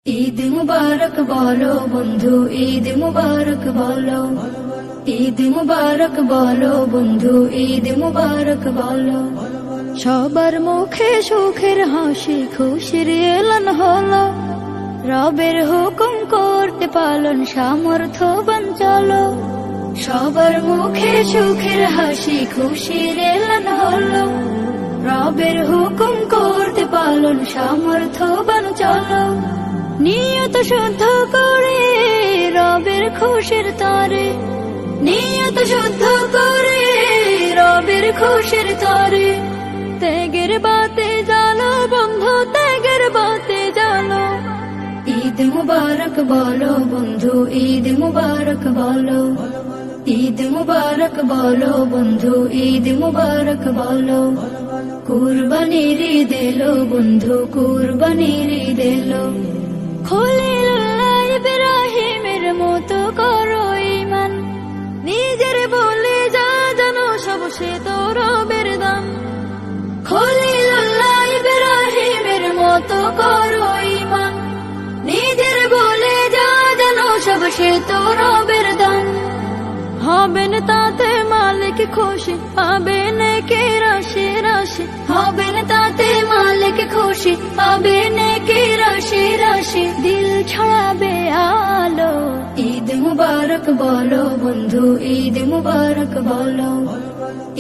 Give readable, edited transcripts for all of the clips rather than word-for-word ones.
ঈদ মুবারক বলো বন্ধু, ঈদ মুবারক বলো, ঈদ মুবারক বলো বন্ধু, ঈদ মুবারক বলো। সবার মুখে সুখের হাসি, খুশির এলান হলো। রবের হুকুম করতে পালন, সামর্থ্যবান চলো। সবার মুখে সুখের হাসি, খুশির এলান হলো। রবের হুকুম করতে পালন, সামর্থ্যবান চলো। নিয়ত শুদ্ধ করে রবের খুশির তরে, নিয়ত শুদ্ধ করে রবের খুশির তরে। ত্যাগের বাতে জ্বালো বন্ধু, ত্যাগের বাতে জ্বালো। ঈদ মুবারক বলো বন্ধু, ঈদ মুবারক বলো, ঈদ মুবারক বলো বন্ধু, ঈদ মুবারক বলো। কুরবানির ঈদ এলো বন্ধু, কুরবানির ঈদ এলো। খলিলুল্লাহ ইব্রাহিমের মতো করো ঈমান, নিজের বলে যা জানো সব সে তো রবের দান। খলিলুল্লাহ ইব্রাহিমের মতো করো ঈমান, নিজের বলে যা জানো সব সে তো রবের দান। হবেন তাতে মালিক খুশি, পাবেন কে রাশি রাশি। হবেন তাতে মালিক খুশি, পাবেন কে রাশি রাশি। দিল ছড়াবে আলো। ঈদ মুবারক বলো বন্ধু, ঈদ মুবারক বলো,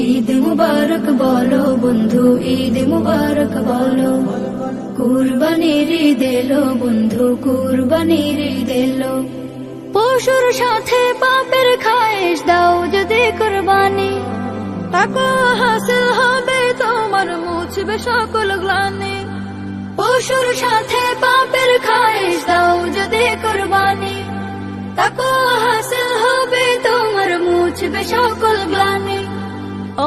ঈদ মুবারক বলো বন্ধু, ঈদ মুবারক বলো। কুরবানির ঈদ এলো বন্ধু, কুরবানির ঈদ এলো। পশুর সাথে পাপের খায়েশ দাও যদি কুরবানি, তাকওয়া হাসিল হবে তোমার, মুছবে সকল গ্লানি। পশুর সাথে পাপের খায়েশ দাও যদি কুরবানি, তাকওয়া হাসিল হবে তোমার, মুছবে সকল গ্লানি।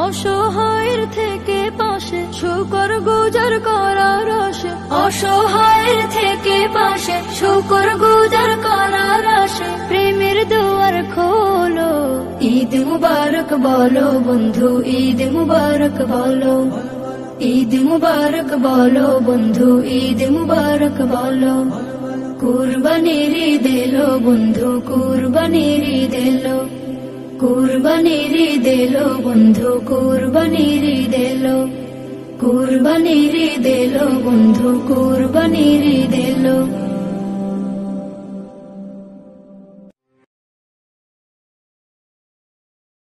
অসহায়ের থেকে পাশে শুকর গুজার করার আশে, অসহায়ের থেকে পাশে শুকর গুজার করার আশে। প্রেমের দুয়ার খোলো। ঈদ মুবারক বলো বন্ধু, ঈদ মুবারক বলো, ঈদ মুবারক বলো বন্ধু, ঈদ মুবারক বলো। কুরবানির ঈদ এলো বন্ধু, কুরবানির ঈদ এলো। কুরবানির ঈদ এলো বন্ধু, কুরবানির ঈদ এলো। কুরবানির ঈদ এলো বন্ধু, কুরবানির ঈদ এলো।